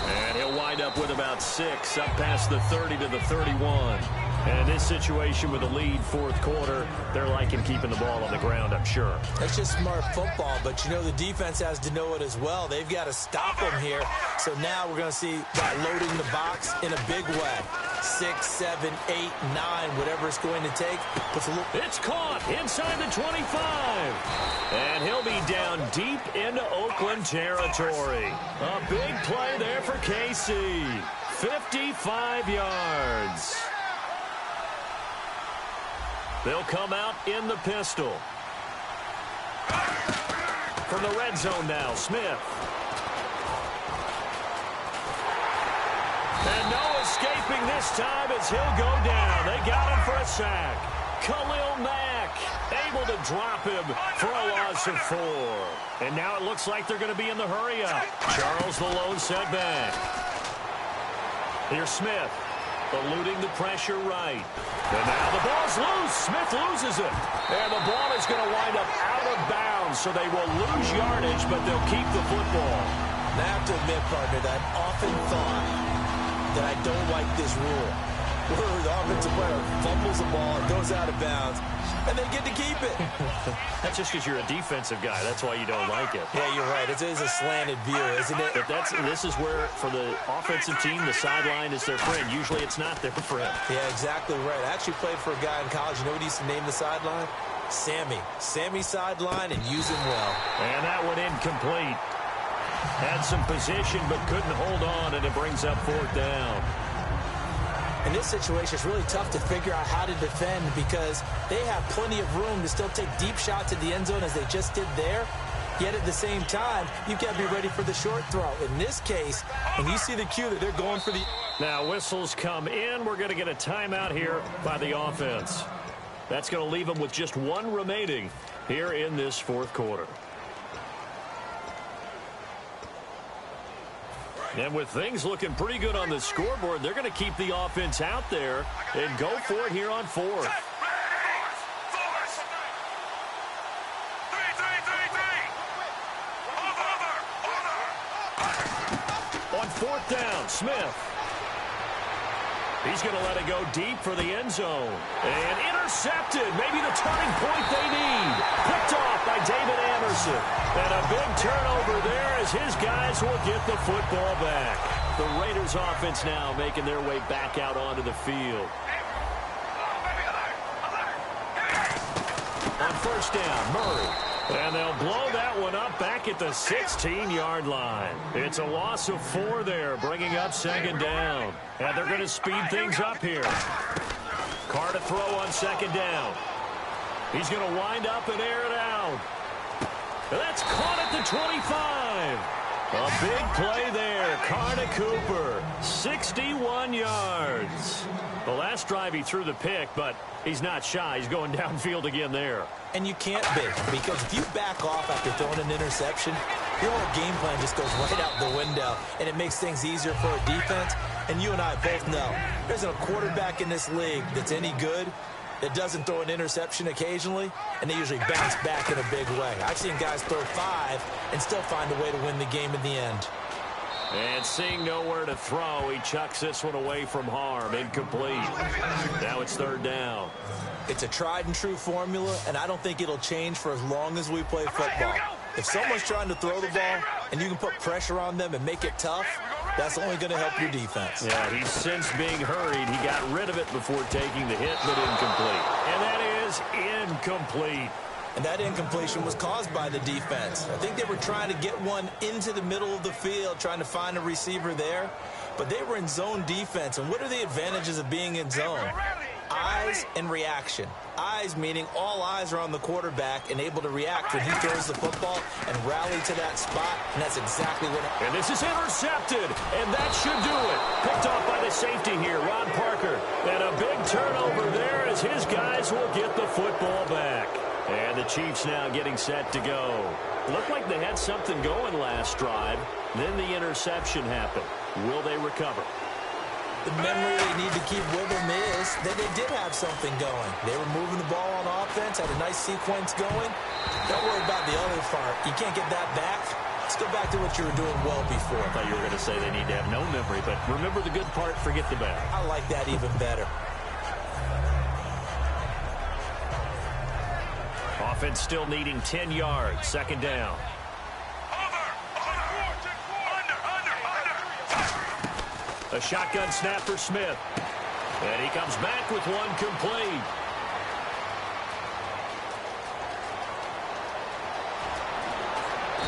And he'll wind up with about 6, up past the 30 to the 31. And in this situation with a lead fourth quarter, they're liking keeping the ball on the ground, I'm sure. That's just smart football, but you know the defense has to know it as well. They've got to stop them here. So now we're going to see that loading the box in a big way. 6, 7, 8, 9, whatever it's going to take. It's caught inside the 25. And he'll be down deep into Oakland territory. A big play there for KC. 55 yards. They'll come out in the pistol. From the red zone now, Smith. And no escaping this time as he'll go down. They got him for a sack. Khalil Mack able to drop him for a loss of 4. And now it looks like they're going to be in the hurry-up. Charles the lone setback. Here's Smith. Eluding the pressure right. And now the ball's loose. Smith loses it. And the ball is going to wind up out of bounds, so they will lose yardage, but they'll keep the football. And I have to admit, partner, that I've often thought that I don't like this rule, where the offensive player fumbles the ball, it goes out of bounds, and they get to keep it. That's just because you're a defensive guy. That's why you don't like it. Yeah, you're right. It is a slanted view, isn't it? But this is where, for the offensive team, the sideline is their friend. Usually it's not there for him. Yeah, exactly right. I actually played for a guy in college. You know what he used to name the sideline? Sammy. Sammy sideline, and use him well. And that one incomplete. Had some position, but couldn't hold on, and it brings up 4th down. In this situation, it's really tough to figure out how to defend because they have plenty of room to still take deep shots at the end zone as they just did there. Yet at the same time, you've got to be ready for the short throw. In this case, when you see the cue that they're going for the... Now whistles come in. We're going to get a timeout here by the offense. That's going to leave them with just 1 remaining here in this fourth quarter. And with things looking pretty good on the scoreboard, they're going to keep the offense out there and go for it here on 4th. On 4th down, Smith. He's going to let it go deep for the end zone. And intercepted. Maybe the turning point they need. Picked off by David Anderson. And a big turnover there as his guys will get the football back. The Raiders offense now making their way back out onto the field. On 1st down, Murray. And they'll blow that one up back at the 16-yard line. It's a loss of 4 there, bringing up 2nd down. And they're going to speed things up here. Carr to throw on 2nd down. He's going to wind up and air it out. And that's caught at the 25. A big play there. Carr to Cooper. 61 yards. The last drive he threw the pick, but he's not shy. He's going downfield again there. And you can't be, because if you back off after throwing an interception, your whole game plan just goes right out the window, and it makes things easier for a defense. And you and I both know there's a quarterback in this league that's any good that doesn't throw an interception occasionally, and they usually bounce back in a big way. I've seen guys throw 5 and still find a way to win the game in the end. And seeing nowhere to throw, he chucks this one away from harm. Incomplete. Now it's 3rd down. It's a tried-and-true formula, and I don't think it'll change for as long as we play football. If someone's trying to throw the ball and you can put pressure on them and make it tough, that's only going to help your defense. Yeah, he's since being hurried. He got rid of it before taking the hit, but incomplete. And that is incomplete. And that incompletion was caused by the defense. I think they were trying to get one into the middle of the field, trying to find a receiver there. But they were in zone defense. And what are the advantages of being in zone? eyes and reaction. Eyes meaning all eyes are on the quarterback and able to react when he throws the football and rally to that spot, and that's exactly what And this is intercepted, and that should do it. Picked off by the safety here, Ron Parker. And a big turnover there as his guys will get the football back. And the Chiefs now getting set to go. Looked like they had something going last drive. Then the interception happened. Will they recover? The memory they need to keep with them is that they did have something going. They were moving the ball on offense, had a nice sequence going. Don't worry about the other part. You can't get that back. Let's go back to what you were doing well before. I thought you were going to say they need to have no memory, but remember the good part, forget the bad. I like that even better. Offense still needing 10 yards, second down. A shotgun snap for Smith. And he comes back with one complete.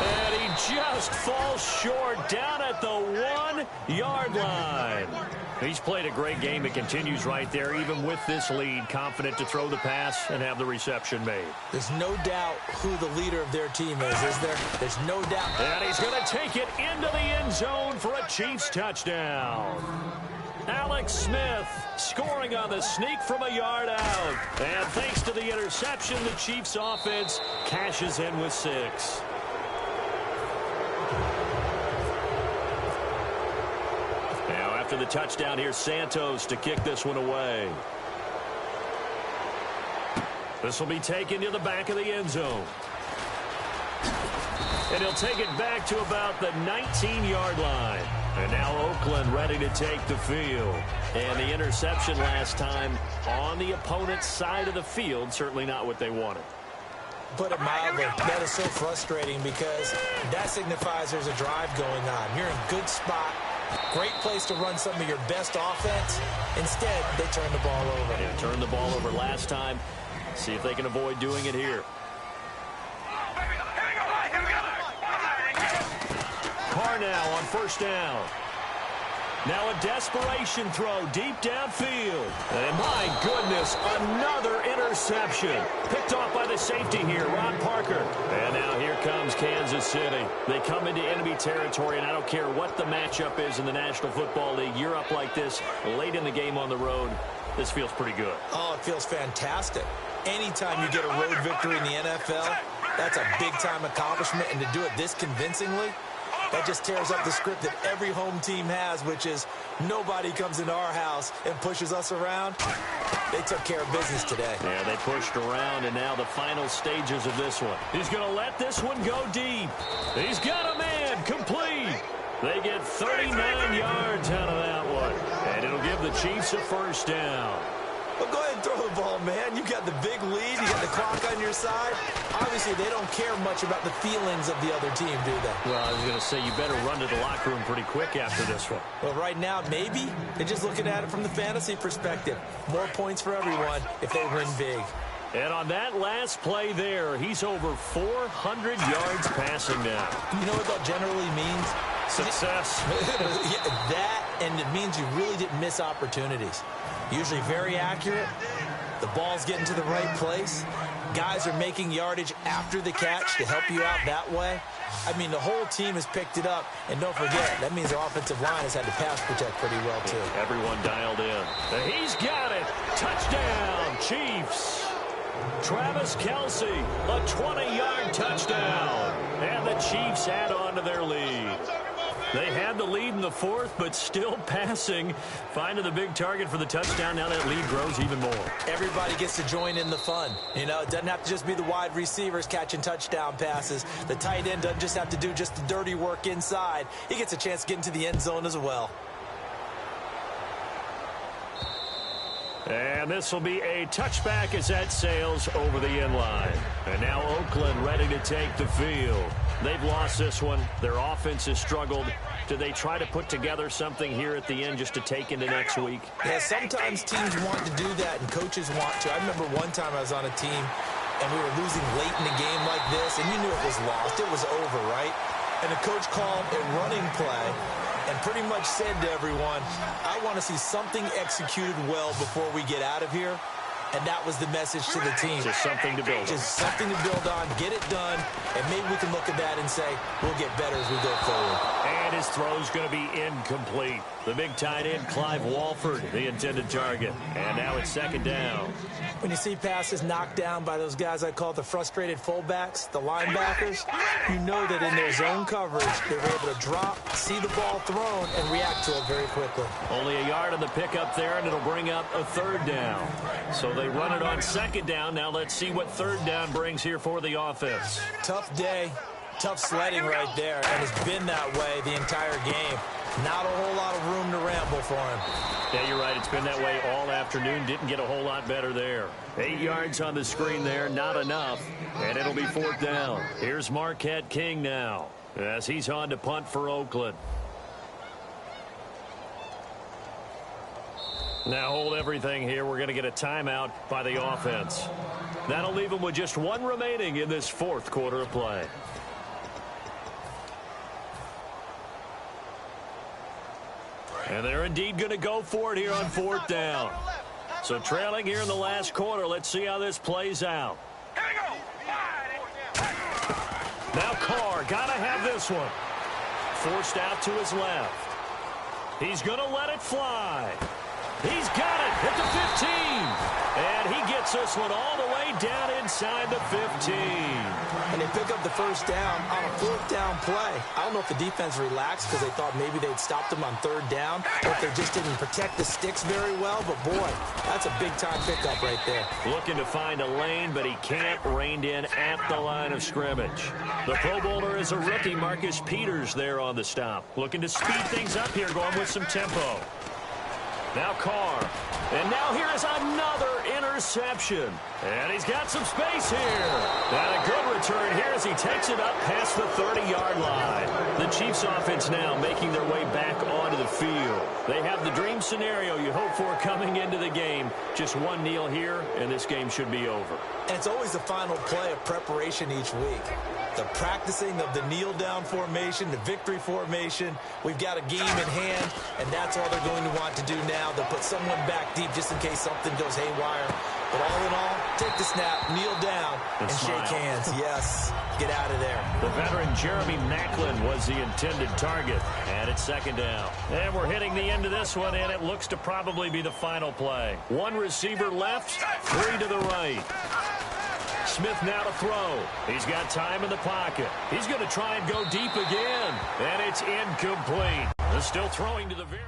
And he just falls short down at the 1-yard line. He's played a great game. It continues right there, even with this lead, confident to throw the pass and have the reception made. There's no doubt who the leader of their team is there? There's no doubt. And he's going to take it into the end zone for a Chiefs touchdown. Alex Smith scoring on the sneak from a yard out. And thanks to the interception, the Chiefs offense cashes in with 6. Now after the touchdown, here's Santos to kick this one away. This will be taken to the back of the end zone. And he'll take it back to about the 19-yard line. And now Oakland ready to take the field. And the interception last time on the opponent's side of the field, certainly not what they wanted. Put it mildly, that is so frustrating because that signifies there's a drive going on. You're in a good spot, great place to run some of your best offense. Instead, they turn the ball over. Yeah, turned the ball over last time. See if they can avoid doing it here. Carr now on first down. Now a desperation throw deep downfield. And my goodness, another interception. Picked off by the safety here, Ron Parker. And now here comes Kansas City. They come into enemy territory, and I don't care what the matchup is in the National Football League. You're up like this late in the game on the road. This feels pretty good. Oh, it feels fantastic. Anytime you get a road victory in the NFL, that's a big-time accomplishment, and to do it this convincingly, that just tears up the script that every home team has, which is nobody comes into our house and pushes us around. They took care of business today. Yeah, they pushed around, and now the final stages of this one. He's going to let this one go deep. He's got a man, complete. They get 39 yards out of that one, and it'll give the Chiefs a first down. Well, go ahead and throw the ball, man. You got the big lead. You got the clock on your side. Obviously, they don't care much about the feelings of the other team, do they? Well, I was going to say, you better run to the locker room pretty quick after this one. Well, right now, maybe. They're just looking at it from the fantasy perspective. More points for everyone if they win big. And on that last play there, he's over 400 yards passing now. You know what that generally means? Success. That, and it means you really didn't miss opportunities. Usually very accurate. The ball's getting to the right place. Guys are making yardage after the catch to help you out that way. I mean, the whole team has picked it up. And don't forget, that means the offensive line has had to pass protect pretty well, too. Everyone dialed in. And he's got it. Touchdown, Chiefs. Travis Kelce, a 20-yard touchdown. And the Chiefs add on to their lead. They had the lead in the fourth, but still passing. Finding the big target for the touchdown. Now that lead grows even more. Everybody gets to join in the fun. You know, it doesn't have to just be the wide receivers catching touchdown passes. The tight end doesn't just have to do just the dirty work inside. He gets a chance to get into the end zone as well. And this will be a touchback as that sails over the end line. And now Oakland ready to take the field. They've lost this one. Their offense has struggled. Do they try to put together something here at the end just to take into next week? Yeah, sometimes teams want to do that and coaches want to. I remember one time I was on a team and we were losing late in a game like this, and you knew it was lost. It was over, right? And the coach called a running play. and pretty much said to everyone, I want to see something executed well before we get out of here. And that was the message to the team. Just something to build on. Just something to build on, get it done, and maybe we can look at that and say, we'll get better as we go forward. And his throw's going to be incomplete. The big tight end, Clive Walford, the intended target. And now it's second down. When you see passes knocked down by those guys I call the frustrated fullbacks, the linebackers, you know that in their zone coverage, they were able to drop, see the ball thrown, and react to it very quickly. Only a yard on the pickup there, and it'll bring up a third down. So they run it on second down. Now let's see what third down brings here for the offense. Tough day, tough sledding right there, and it's been that way the entire game. Not a whole lot of room to ramble for him. Yeah, you're right. It's been that way all afternoon. Didn't get a whole lot better there. 8 yards on the screen there, not enough. And it'll be fourth down. Here's Marquette King now as he's on to punt for Oakland. Now hold everything here. We're going to get a timeout by the offense. That'll leave them with just one remaining in this fourth quarter of play. And they're indeed going to go for it here on fourth down. So trailing here in the last quarter. Let's see how this plays out. Now Carr, got to have this one. Forced out to his left. He's going to let it fly. He's got it at the 15. And he gets this one all the way down inside the 15. And they pick up the first down on a fourth down play. I don't know if the defense relaxed because they thought maybe they'd stopped them on third down, or if they just didn't protect the sticks very well. But, boy, that's a big-time pickup right there. Looking to find a lane, but he can't. Reined in at the line of scrimmage. The Pro Bowler is a rookie, Marcus Peters, there on the stop. Looking to speed things up here, going with some tempo. Now Carr. And now here is another interception. And he's got some space here. And a good return here as he takes it up past the 30-yard line. The Chiefs offense now making their way back onto the field. They have the dream scenario you hope for coming into the game. Just one kneel here, and this game should be over. And it's always the final play of preparation each week. The practicing of the kneel-down formation, the victory formation. We've got a game in hand, and that's all they're going to want to do now. They'll put someone back deep just in case something goes haywire. But all in all, take the snap, kneel down, and shake hands. Yes, get out of there. The veteran Jeremy Maclin was the intended target, and it's second down. And we're hitting the end of this one, and it looks to probably be the final play. One receiver left, three to the right. Smith now to throw. He's got time in the pocket. He's going to try and go deep again, and it's incomplete. They're still throwing to the very